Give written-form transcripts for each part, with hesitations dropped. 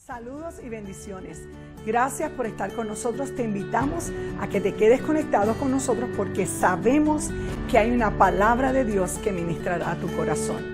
Saludos y bendiciones. Gracias por estar con nosotros. Te invitamos a que te quedes conectado con nosotros porque sabemos que hay una palabra de Dios que ministrará a tu corazón.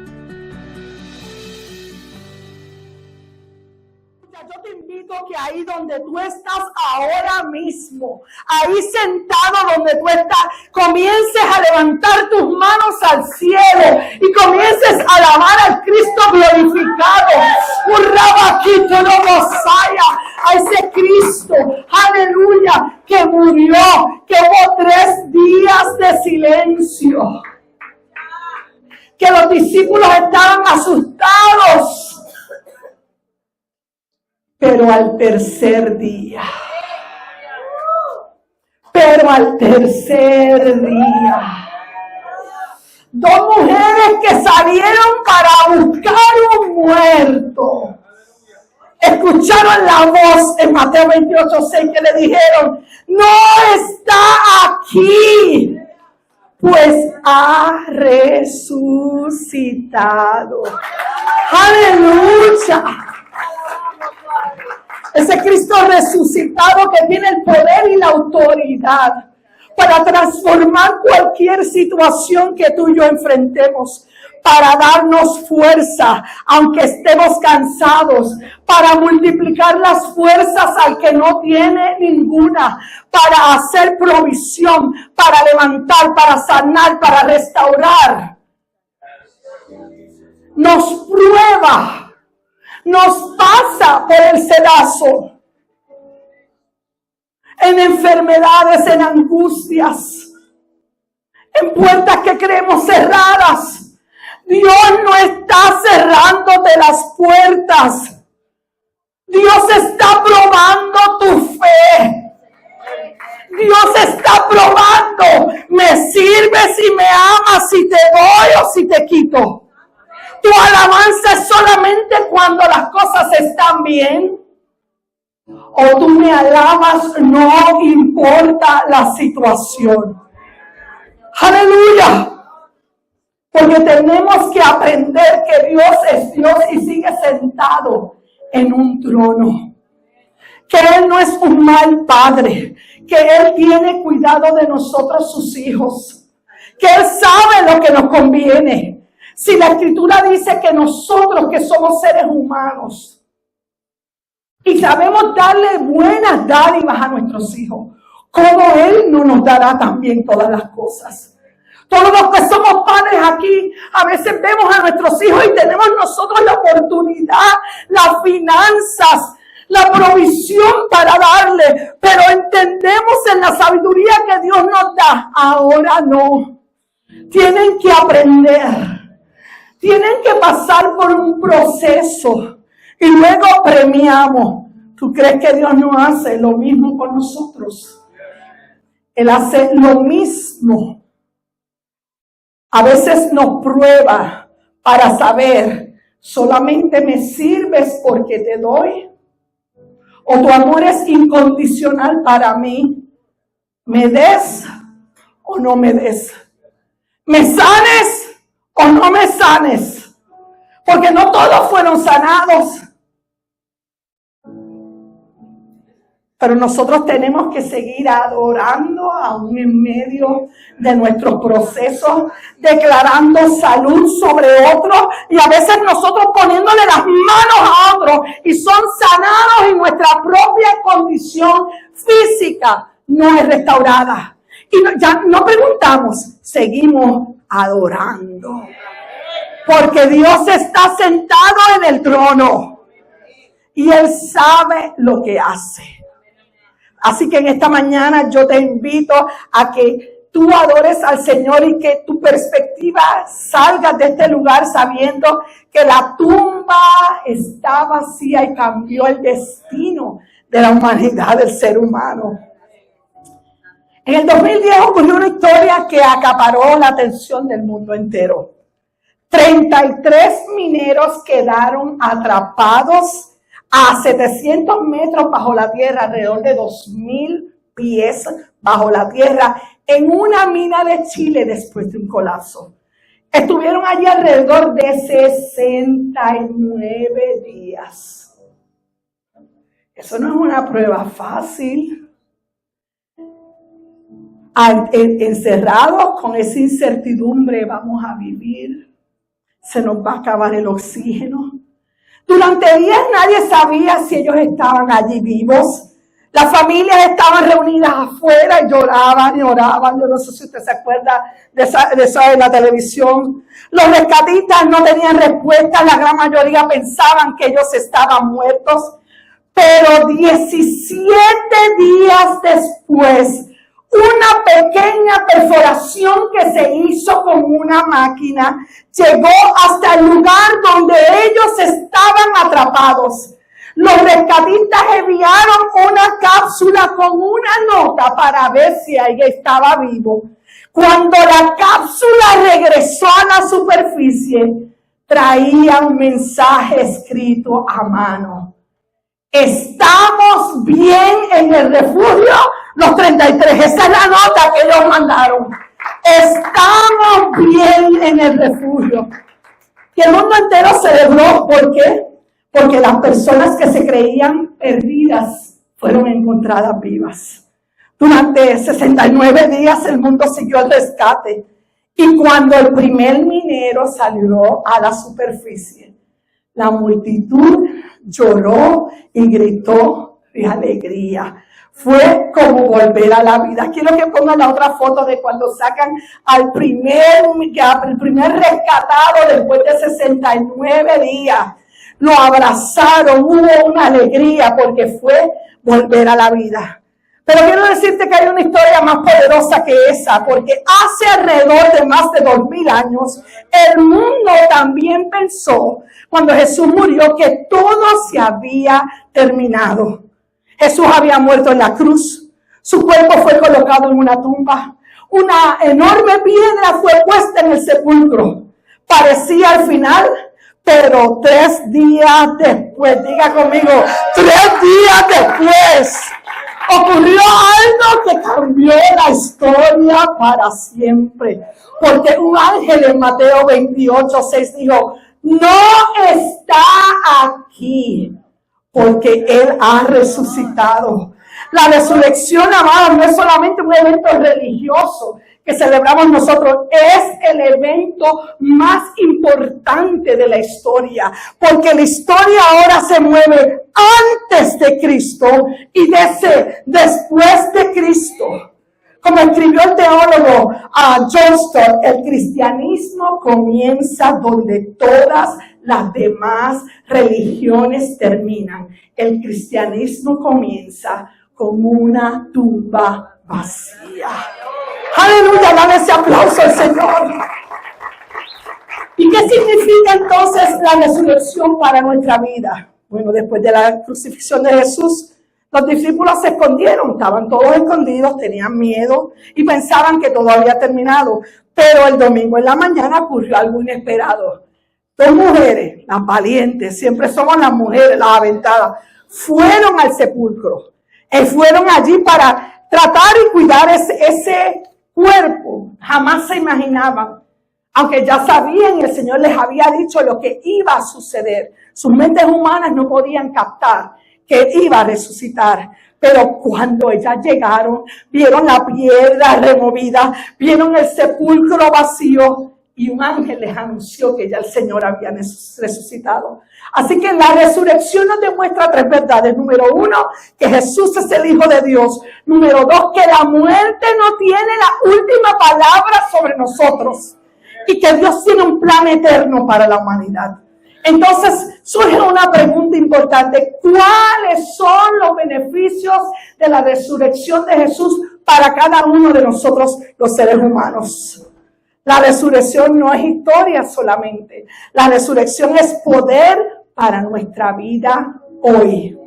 Yo te invito que ahí donde tú estás ahora mismo, ahí sentado donde tú estás, comiences a levantar tus manos al cielo y comiences a alabar al Cristo glorificado. Un rabaquito no Mosaya, a ese Cristo, aleluya, que murió, que hubo 3 días de silencio, que los discípulos estaban asustados. Pero al tercer día, dos mujeres que salieron para buscar un muerto, escucharon la voz en Mateo 28:6 que le dijeron: no está aquí, pues ha resucitado. Aleluya. Ese Cristo resucitado que tiene el poder y la autoridad para transformar cualquier situación que tú y yo enfrentemos, para darnos fuerza aunque estemos cansados, para multiplicar las fuerzas al que no tiene ninguna, para hacer provisión, para levantar, para sanar, para restaurar. Nos prueba. Nos pasa por el sedazo, en enfermedades, en angustias, en puertas que creemos cerradas. Dios no está cerrándote las puertas. Dios está probando tu fe. Dios está probando. ¿Me sirves y me amas si te doy o si te quito? Tu alabanza es solamente cuando las cosas están bien. O tú me alabas, no importa la situación. Aleluya. Porque tenemos que aprender que Dios es Dios y sigue sentado en un trono. Que Él no es un mal padre. Que Él tiene cuidado de nosotros, sus hijos. Que Él sabe lo que nos conviene. Si la Escritura dice que nosotros que somos seres humanos y sabemos darle buenas dádivas a nuestros hijos, ¿cómo Él no nos dará también todas las cosas? Todos los que somos padres aquí, a veces vemos a nuestros hijos y tenemos nosotros la oportunidad, las finanzas, la provisión para darle, pero entendemos en la sabiduría que Dios nos da. Ahora no. Tienen que aprender. Tienen que pasar por un proceso y luego premiamos. ¿Tú crees que Dios no hace lo mismo con nosotros? Él hace lo mismo. A veces nos prueba para saber, ¿solamente me sirves porque te doy? ¿O tu amor es incondicional para mí? ¿Me des o no me des? ¿Me sanes o no me sanes? Porque no todos fueron sanados. Pero nosotros tenemos que seguir adorando aún en medio de nuestros procesos, declarando salud sobre otros y a veces nosotros poniéndole las manos a otros y son sanados y nuestra propia condición física no es restaurada. Y ya no preguntamos, seguimos adorando. Porque Dios está sentado en el trono y Él sabe lo que hace. Así que en esta mañana yo te invito a que tú adores al Señor y que tu perspectiva salga de este lugar sabiendo que la tumba está vacía y cambió el destino de la humanidad, del ser humano. En el 2010 ocurrió una historia que acaparó la atención del mundo entero. 33 mineros quedaron atrapados a 700 metros bajo la tierra, alrededor de 2,000 pies bajo la tierra, en una mina de Chile después de un colapso. Estuvieron allí alrededor de 69 días. Eso no es una prueba fácil. Encerrados con esa incertidumbre vamos a vivir. Se nos va a acabar el oxígeno. Durante días nadie sabía si ellos estaban allí vivos. Las familias estaban reunidas afuera y lloraban y oraban. Yo no sé si usted se acuerda de eso en la televisión. Los rescatistas no tenían respuesta. La gran mayoría pensaban que ellos estaban muertos. Pero 17 días después, una pequeña perforación que se hizo con una máquina llegó hasta el lugar donde ellos estaban atrapados. Los rescatistas enviaron una cápsula con una nota para ver si ahí estaba vivo. Cuando la cápsula regresó a la superficie, traía un mensaje escrito a mano. Estamos bien en el refugio, los 33. Esa es la nota que ellos mandaron. Estamos bien en el refugio. Y el mundo entero celebró. ¿Por qué? Porque las personas que se creían perdidas fueron encontradas vivas. Durante 69 días el mundo siguió el rescate. Y cuando el primer minero salió a la superficie, la multitud lloró y gritó de alegría. Fue como volver a la vida. Quiero que pongan la otra foto de cuando sacan al primer rescatado después de 69 días. Lo abrazaron, hubo una alegría porque fue volver a la vida. Pero quiero decirte que hay una historia más poderosa que esa, porque hace alrededor de más de 2000 años, el mundo también pensó, cuando Jesús murió, que todo se había terminado. Jesús había muerto en la cruz, su cuerpo fue colocado en una tumba, una enorme piedra fue puesta en el sepulcro. Parecía al final, pero 3 días después, diga conmigo, 3 días después, ocurrió algo que cambió la historia para siempre. Porque un ángel en Mateo 28:6 dijo, no está aquí, porque Él ha resucitado. La resurrección, amada, no es solamente un evento religioso que celebramos nosotros, es el evento más importante de la historia, porque la historia ahora se mueve antes de Cristo y después de Cristo. Como escribió el teólogo John Stott, el cristianismo comienza donde todas las demás religiones terminan. El cristianismo comienza con una tumba vacía. Aleluya, dale ese aplauso al Señor. ¿Y qué significa entonces la resurrección para nuestra vida? Bueno, después de la crucifixión de Jesús, los discípulos se escondieron, estaban todos escondidos, tenían miedo y pensaban que todo había terminado. Pero el domingo en la mañana ocurrió algo inesperado. 2 mujeres, las valientes, siempre somos las mujeres, las aventadas, fueron al sepulcro. Fueron allí para tratar y cuidar ese cuerpo. Jamás se imaginaban, aunque ya sabían y el Señor les había dicho lo que iba a suceder. Sus mentes humanas no podían captar que iba a resucitar. Pero cuando ellas llegaron, vieron la piedra removida, vieron el sepulcro vacío y un ángel les anunció que ya el Señor había resucitado. Así que la resurrección nos demuestra 3 verdades. Número 1, que Jesús es el Hijo de Dios. Número 2, que la muerte no tiene la última palabra sobre nosotros. Y que Dios tiene un plan eterno para la humanidad. Entonces surge una pregunta importante. ¿Cuáles son los beneficios de la resurrección de Jesús para cada uno de nosotros los seres humanos? La resurrección no es historia solamente. La resurrección es poder para nuestra vida hoy.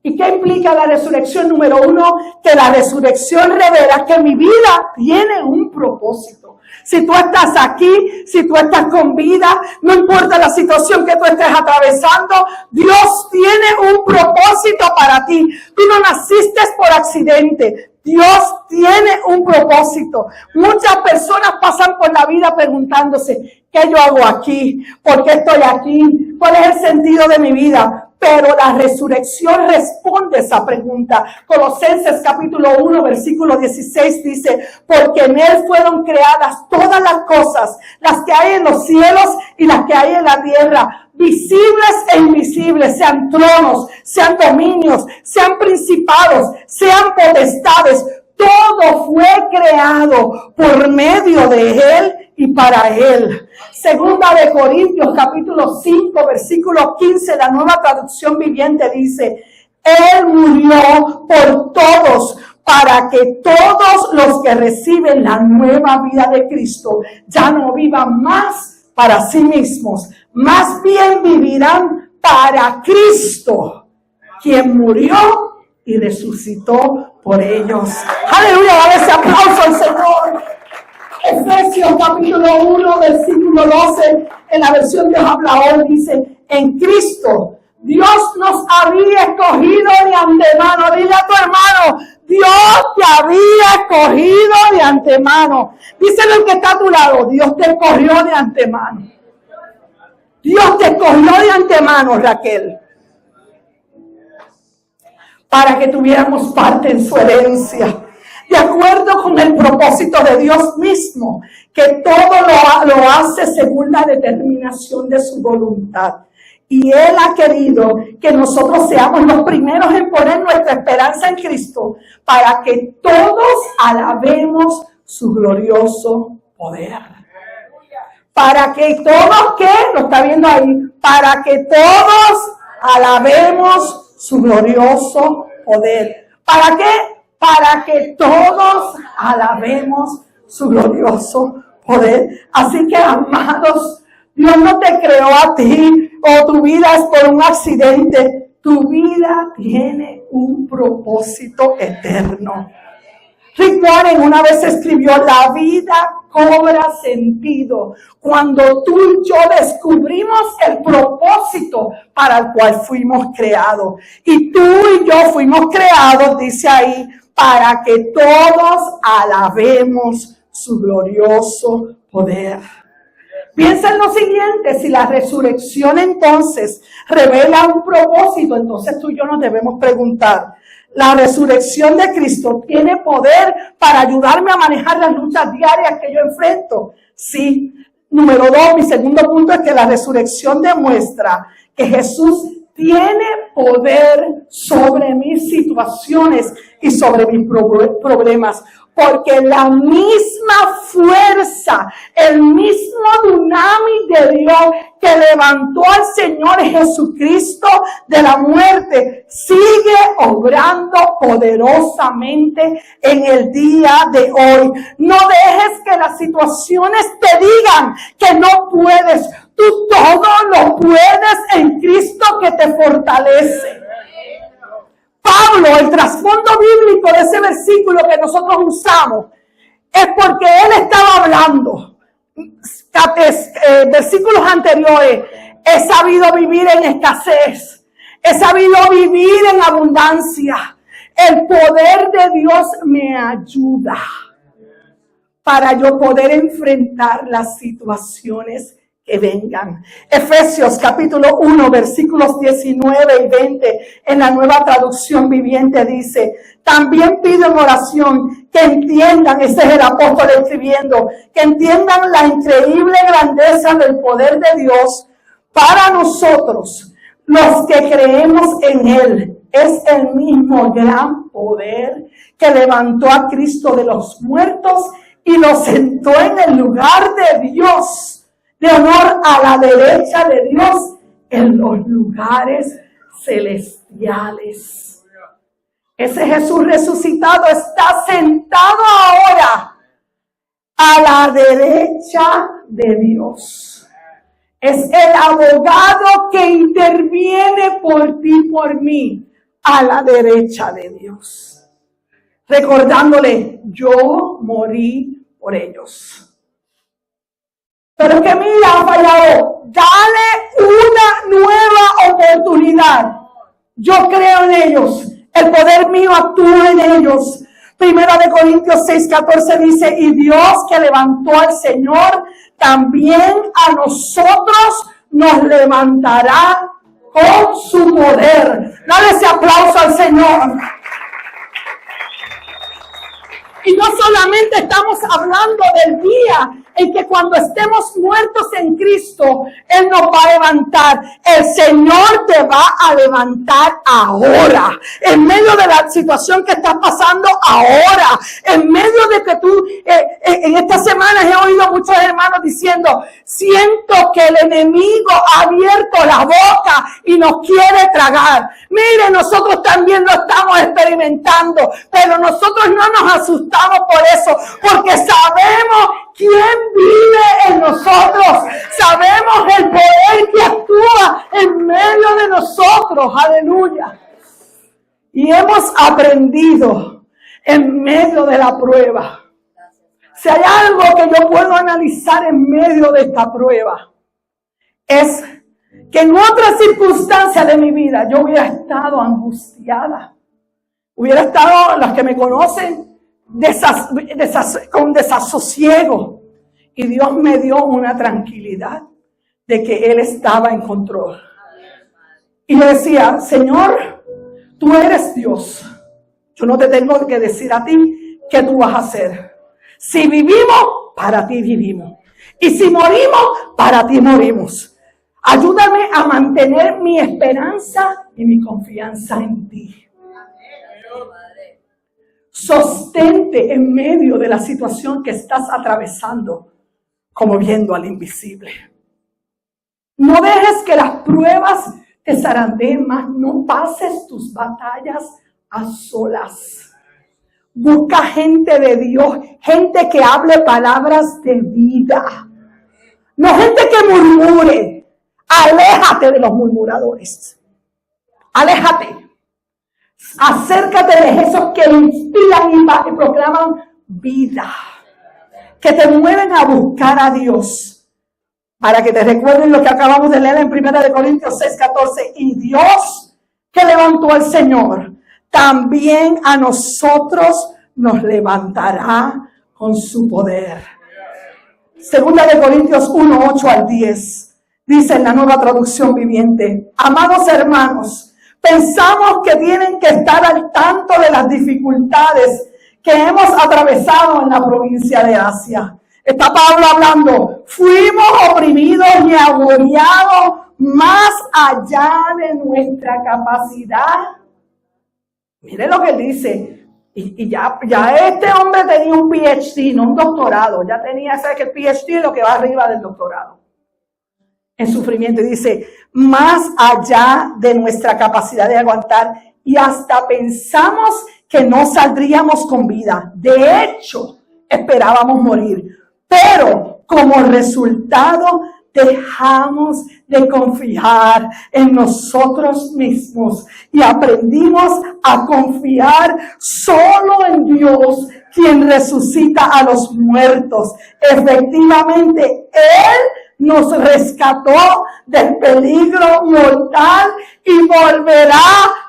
¿Y qué implica la resurrección? Número 1, que la resurrección revela que mi vida tiene un propósito. Si tú estás aquí, si tú estás con vida, no importa la situación que tú estés atravesando, Dios tiene un propósito para ti. Tú no naciste por accidente. Dios tiene un propósito. Muchas personas pasan por la vida preguntándose, ¿qué yo hago aquí? ¿Por qué estoy aquí? ¿Cuál es el sentido de mi vida? Pero la resurrección responde esa pregunta. Colosenses capítulo 1, versículo 16 dice, porque en Él fueron creadas todas las cosas, las que hay en los cielos y las que hay en la tierra, visibles e invisibles, sean tronos, sean dominios, sean principados, sean potestades. Todo fue creado por medio de Él y para Él. Segunda de Corintios, capítulo 5, versículo 15, la Nueva Traducción Viviente dice, Él murió por todos, para que todos los que reciben la nueva vida de Cristo ya no vivan más para sí mismos, más bien vivirán para Cristo, quien murió y resucitó por ellos. Aleluya, dale ese aplauso al Señor. Efesios capítulo 1, versículo 12, en la versión de habla hoy dice, en Cristo Dios nos había escogido de antemano. Dile a tu hermano, Dios te había escogido de antemano. Díselo al que está a tu lado, Dios te escogió de antemano. Dios te escogió de antemano, Raquel, para que tuviéramos parte en su herencia, de acuerdo con el propósito de Dios mismo, que todo lo hace según la determinación de su voluntad. Y Él ha querido que nosotros seamos los primeros en poner nuestra esperanza en Cristo, para que todos alabemos su glorioso poder. Para que todos, ¿qué? Lo está viendo ahí. Para que todos alabemos su glorioso poder. ¿Para qué? Para que todos alabemos su glorioso poder. Así que, amados, Dios no te creó a ti o tu vida es por un accidente. Tu vida tiene un propósito eterno. Rick Warren una vez escribió, la vida cobra sentido cuando tú y yo descubrimos el propósito para el cual fuimos creados. Y tú y yo fuimos creados, dice ahí, para que todos alabemos su glorioso poder. Piensa en lo siguiente, si la resurrección entonces revela un propósito, entonces tú y yo nos debemos preguntar, ¿la resurrección de Cristo tiene poder para ayudarme a manejar las luchas diarias que yo enfrento? Sí. Número 2, mi segundo punto es que la resurrección demuestra que Jesús tiene poder sobre mis situaciones y sobre mis problemas. Porque la misma fuerza, el mismo dunamis de Dios que levantó al Señor Jesucristo de la muerte, sigue obrando poderosamente en el día de hoy. No dejes que las situaciones te digan que no puedes. Tú todo lo puedes en Cristo que te fortalece. Pablo, el trasfondo bíblico de ese versículo que nosotros usamos, es porque él estaba hablando, versículos anteriores, he sabido vivir en escasez, he sabido vivir en abundancia, el poder de Dios me ayuda para yo poder enfrentar las situaciones que vengan. Efesios capítulo 1 versículos 19 y 20 en la Nueva Traducción Viviente dice, también pido en oración que entiendan, ese es el apóstol escribiendo, que entiendan la increíble grandeza del poder de Dios para nosotros, los que creemos en Él. Es el mismo gran poder que levantó a Cristo de los muertos y lo sentó en el lugar de Dios, de honor a la derecha de Dios en los lugares celestiales. Ese Jesús resucitado está sentado ahora a la derecha de Dios. Es el abogado que interviene por ti y por mí a la derecha de Dios. Recordándole, yo morí por ellos. Pero es que mira, ha fallado. Dale una nueva oportunidad. Yo creo en ellos. El poder mío actúa en ellos. Primera de Corintios 6:14 dice, y Dios que levantó al Señor, también a nosotros nos levantará con su poder. Dale ese aplauso al Señor. Y no solamente estamos hablando del día en que cuando estemos muertos en Cristo, Él nos va a levantar. El Señor te va a levantar ahora. En medio de la situación que estás pasando ahora. En medio de que tú, en estas semanas he oído muchos hermanos diciendo, siento que el enemigo ha abierto la boca y nos quiere tragar. Mire, nosotros también lo estamos experimentando, pero nosotros no nos asustamos por eso, porque sabemos quién vive en nosotros. Sabemos el poder que actúa en medio de nosotros. Aleluya. Y hemos aprendido en medio de la prueba. Si hay algo que yo puedo analizar en medio de esta prueba, es que en otras circunstancias de mi vida yo hubiera estado angustiada. Hubiera estado, los que me conocen, con desasosiego. Y Dios me dio una tranquilidad de que Él estaba en control. Y yo decía, Señor, tú eres Dios. Yo no te tengo que decir a ti qué tú vas a hacer. Si vivimos, para ti vivimos. Y si morimos, para ti morimos. Ayúdame a mantener mi esperanza y mi confianza en ti. Sostente en medio de la situación que estás atravesando, como viendo al invisible. No dejes que las pruebas te zarandeen más. No pases tus batallas a solas. Busca gente de Dios, gente que hable palabras de vida. No gente que murmure. Aléjate de los murmuradores. Aléjate. Acércate de esos que inspiran y proclaman vida. Que te mueven a buscar a Dios. Para que te recuerden lo que acabamos de leer en 1 Corintios 6:14. Y Dios que levantó al Señor, también a nosotros nos levantará con su poder. 2 Corintios 1:8-10. Dice en la Nueva Traducción Viviente. Amados hermanos, pensamos que tienen que estar al tanto de las dificultades que hemos atravesado en la provincia de Asia. Está Pablo hablando. Fuimos oprimidos y agobiados más allá de nuestra capacidad. Mire lo que él dice. Y ya este hombre tenía un PhD, no un doctorado. Ya tenía, ¿sabes que el PhD es lo que va arriba del doctorado? En sufrimiento. Dice, más allá de nuestra capacidad de aguantar, y hasta pensamos que no saldríamos con vida. De hecho, esperábamos morir. Pero como resultado, dejamos de confiar en nosotros mismos y aprendimos a confiar solo en Dios, quien resucita a los muertos. Efectivamente, Él nos rescató del peligro mortal y volverá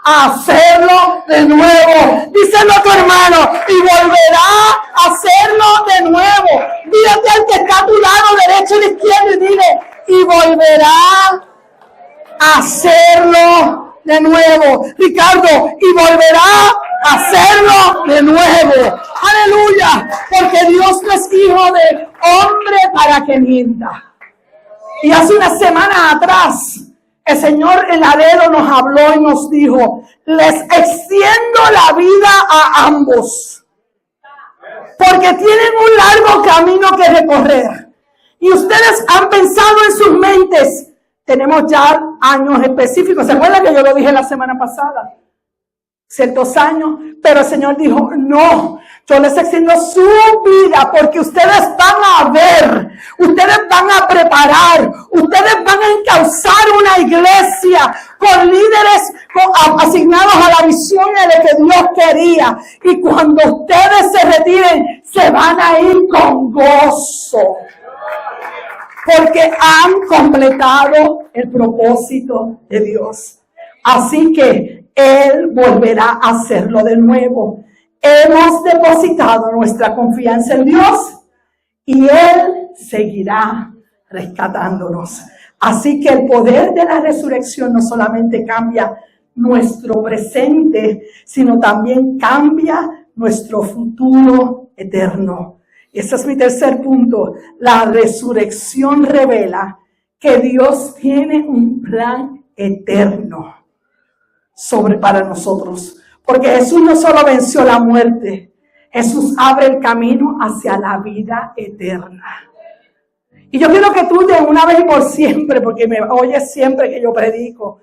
a hacerlo de nuevo. Díselo a tu hermano, y volverá a hacerlo de nuevo. Mírate al que está a tu lado, derecho y izquierdo, y dile, y volverá a hacerlo de nuevo. Ricardo, y volverá a hacerlo de nuevo. Aleluya, porque Dios no es hijo de hombre para que mienta. Y hace unas semanas atrás, el Señor en Laredo nos habló y nos dijo, les extiendo la vida a ambos, porque tienen un largo camino que recorrer. Y ustedes han pensado en sus mentes, tenemos ya años específicos, ¿se acuerdan que yo lo dije la semana pasada? Ciertos años, pero el Señor dijo, no, yo les extiendo su vida porque ustedes van a ver, ustedes van a preparar, ustedes van a encauzar una iglesia con líderes asignados a la visión de lo que Dios quería. Y cuando ustedes se retiren, se van a ir con gozo, porque han completado el propósito de Dios. Así que Él volverá a hacerlo de nuevo. hemos depositado nuestra confianza en Dios y Él seguirá rescatándonos. Así que el poder de la resurrección no solamente cambia nuestro presente, sino también cambia nuestro futuro eterno. Ese es mi tercer punto. La resurrección revela que Dios tiene un plan eterno para nosotros. Porque Jesús no solo venció la muerte, Jesús abre el camino hacia la vida eterna. Y yo quiero que tú de una vez y por siempre, porque me oyes siempre que yo predico.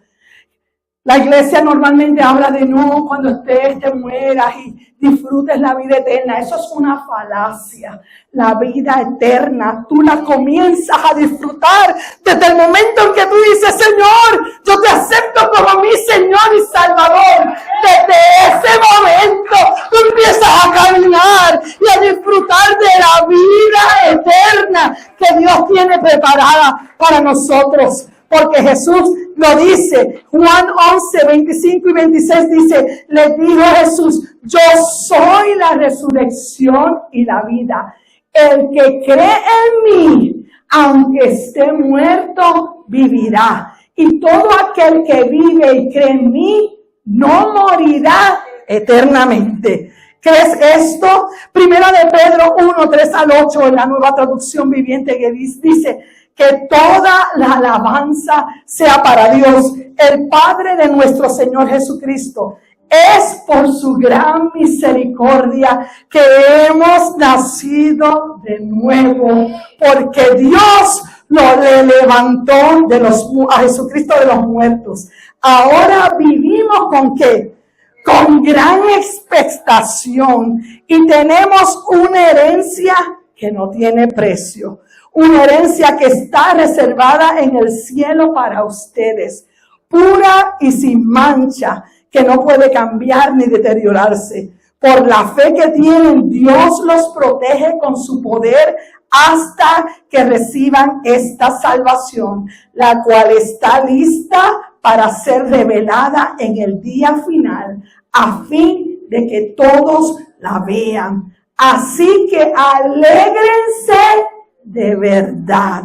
La iglesia normalmente habla de no, cuando te mueras y disfrutes la vida eterna. Eso es una falacia. La vida eterna, tú la comienzas a disfrutar desde el momento en que tú dices, Señor, yo te acepto como mi Señor y Salvador. Desde ese momento tú empiezas a caminar y a disfrutar de la vida eterna que Dios tiene preparada para nosotros. Porque Jesús lo dice, Juan 11, 25 y 26 dice, le dijo Jesús, yo soy la resurrección y la vida. El que cree en mí, aunque esté muerto, vivirá. Y todo aquel que vive y cree en mí, no morirá eternamente. ¿Crees esto? Primera de Pedro 1, 3 al 8, en la Nueva Traducción Viviente, que dice que toda la alabanza sea para Dios, el Padre de nuestro Señor Jesucristo. Es por su gran misericordia que hemos nacido de nuevo, porque Dios le levantó a Jesucristo de los muertos. Ahora vivimos ¿con qué? Con gran expectación y tenemos una herencia que no tiene precio. Una herencia que está reservada en el cielo para ustedes, pura y sin mancha, que no puede cambiar ni deteriorarse. Por la fe que tienen, Dios los protege con su poder hasta que reciban esta salvación, la cual está lista para ser revelada en el día final, a fin de que todos la vean. Así que alégrense de verdad.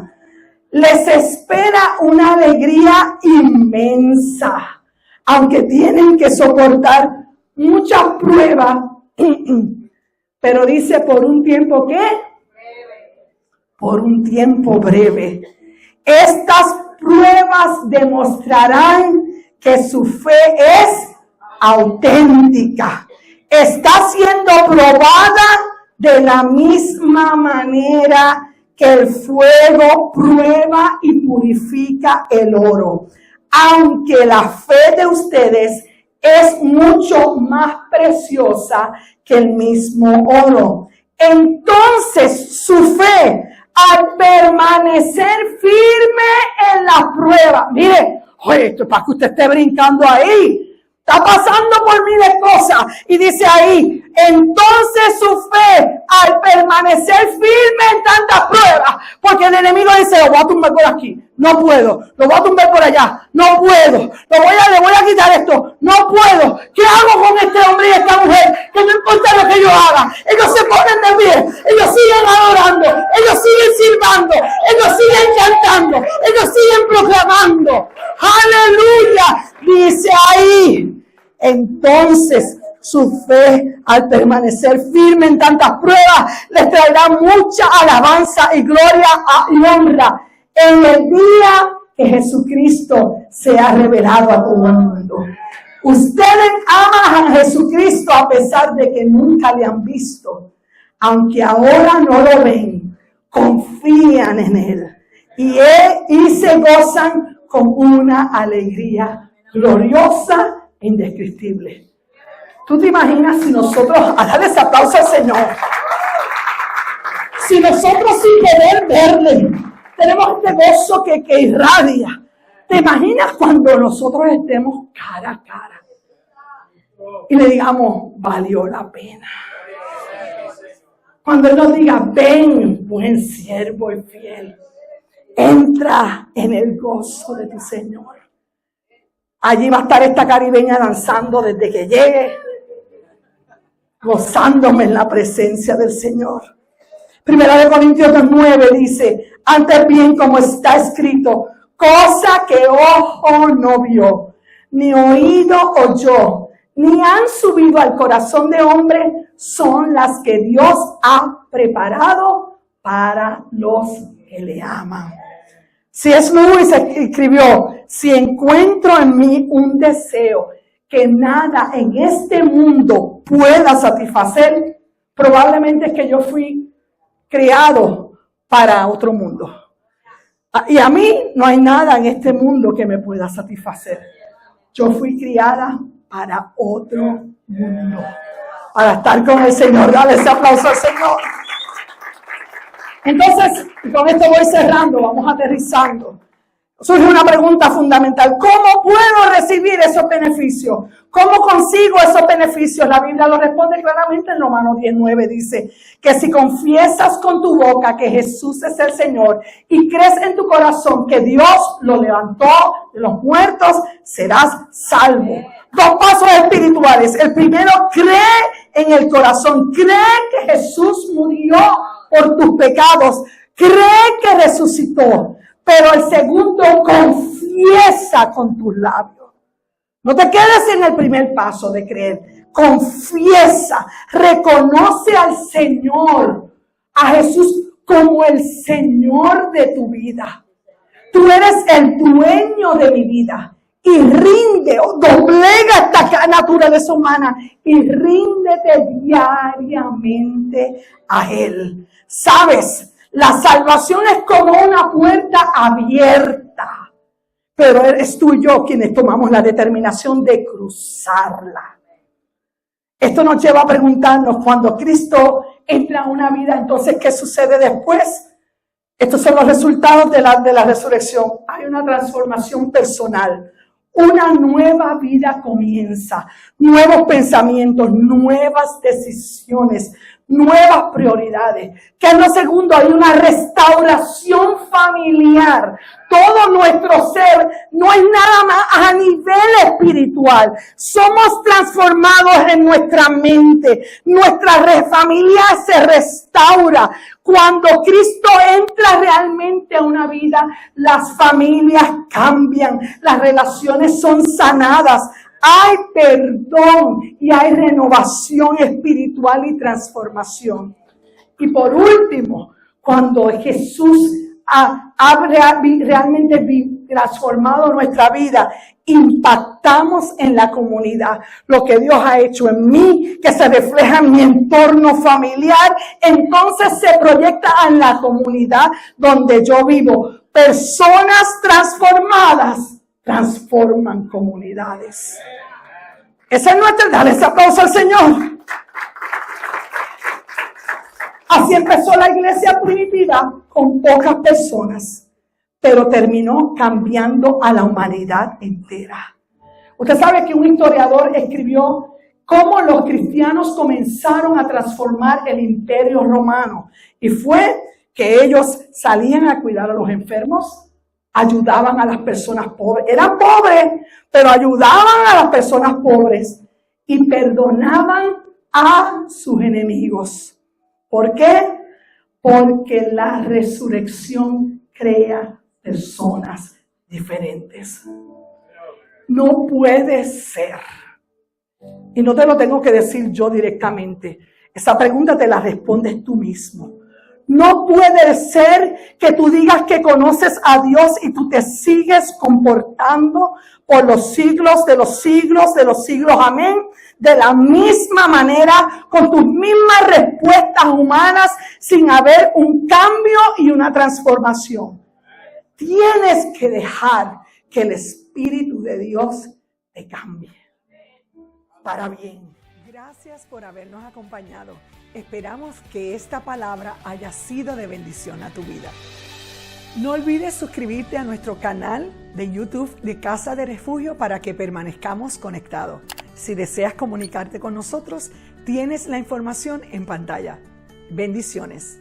Les espera una alegría inmensa, aunque tienen que soportar muchas pruebas, pero dice por un tiempo ¿qué? Por un tiempo breve. Estas pruebas demostrarán que su fe es auténtica. Está siendo probada de la misma manera que el fuego prueba y purifica el oro. Aunque la fe de ustedes es mucho más preciosa que el mismo oro. Entonces su fe, al permanecer firme en la prueba, mire, oye, esto es para que usted esté brincando ahí. Está pasando por miles de cosas. Y dice ahí, entonces su fe, al permanecer firme en tantas pruebas, porque el enemigo dice, lo voy a tumbar por aquí, no puedo, lo voy a tumbar por allá, no puedo, le voy a quitar esto, no puedo. ¿Qué hago con este hombre y esta mujer? Que no importa lo que yo haga, ellos se ponen de pie, ellos siguen adorando, ellos siguen sirvando, ellos siguen cantando, ellos siguen proclamando. ¡Aleluya! Dice ahí, entonces su fe, al permanecer firme en tantas pruebas, les traerá mucha alabanza y gloria y honra en el día que Jesucristo sea revelado a todo el mundo. Ustedes aman a Jesucristo a pesar de que nunca le han visto, aunque ahora no lo ven, confían en Él y se gozan con una alegría gloriosa e indescriptible. ¿Tú te imaginas si nosotros, a darle ese aplauso al Señor, si nosotros sin poder verle, tenemos este gozo que irradia? ¿Te imaginas cuando nosotros estemos cara a cara y le digamos, valió la pena? Cuando Él nos diga, ven, buen siervo y fiel, entra en el gozo de tu Señor. Allí va a estar esta caribeña danzando desde que llegue gozándome en la presencia del Señor. Primera de Corintios 9 dice, antes bien como está escrito, cosa que ojo no vio, ni oído oyó, ni han subido al corazón de hombre, son las que Dios ha preparado para los que le aman. C.S. Lewis escribió, si encuentro en mí un deseo que nada en este mundo pueda satisfacer, probablemente es que yo fui criado para otro mundo. Y a mí no hay nada en este mundo que me pueda satisfacer. Yo fui criada para otro mundo, para estar con el Señor. Dale ese aplauso al Señor. Entonces, con esto voy cerrando, vamos aterrizando. Surge una pregunta fundamental. ¿Cómo puedo recibir esos beneficios? ¿Cómo consigo esos beneficios? La Biblia lo responde claramente en Romanos 10:9. Dice que si confiesas con tu boca que Jesús es el Señor y crees en tu corazón que Dios lo levantó de los muertos, serás salvo. 2 pasos espirituales. El primero, cree en el corazón. Cree que Jesús murió por tus pecados. Cree que resucitó. Pero el segundo, confiesa con tus labios. No te quedes en el primer paso de creer. Confiesa, reconoce al Señor, a Jesús como el Señor de tu vida. Tú eres el dueño de mi vida. Y rinde, doblega esta naturaleza humana y ríndete diariamente a Él. ¿Sabes? La salvación es como una puerta abierta, pero eres tú y yo quienes tomamos la determinación de cruzarla. Esto nos lleva a preguntarnos, cuando Cristo entra a una vida, entonces, ¿qué sucede después? Estos son los resultados de la resurrección. Hay una transformación personal. Una nueva vida comienza. Nuevos pensamientos, nuevas decisiones, nuevas prioridades. Que en lo segundo hay una restauración familiar. Todo nuestro ser no es nada más a nivel espiritual. Somos transformados en nuestra mente. Nuestra familia se restaura. Cuando Cristo entra realmente a una vida, las familias cambian. Las relaciones son sanadas. Hay perdón y hay renovación espiritual y transformación. Y por último, cuando Jesús ha realmente transformado nuestra vida, impactamos en la comunidad. Lo que Dios ha hecho en mí, que se refleja en mi entorno familiar, entonces se proyecta en la comunidad donde yo vivo. Personas transformadas transforman comunidades. Ese es nuestro, dale ese aplauso al Señor. Así empezó la iglesia primitiva con pocas personas, pero terminó cambiando a la humanidad entera. Usted sabe que un historiador escribió cómo los cristianos comenzaron a transformar el imperio romano. Y fue que ellos salían a cuidar a los enfermos, ayudaban a las personas pobres. Eran pobres, pero ayudaban a las personas pobres y perdonaban a sus enemigos. ¿Por qué? Porque la resurrección crea personas diferentes. No puede ser. Y no te lo tengo que decir yo directamente. Esa pregunta te la respondes tú mismo. No puede ser que tú digas que conoces a Dios y tú te sigues comportando por los siglos de los siglos de los siglos. Amén. De la misma manera, con tus mismas respuestas humanas, sin haber un cambio y una transformación. Tienes que dejar que el Espíritu de Dios te cambie para bien. Gracias por habernos acompañado. Esperamos que esta palabra haya sido de bendición a tu vida. No olvides suscribirte a nuestro canal de YouTube de Casa de Refugio para que permanezcamos conectados. Si deseas comunicarte con nosotros, tienes la información en pantalla. Bendiciones.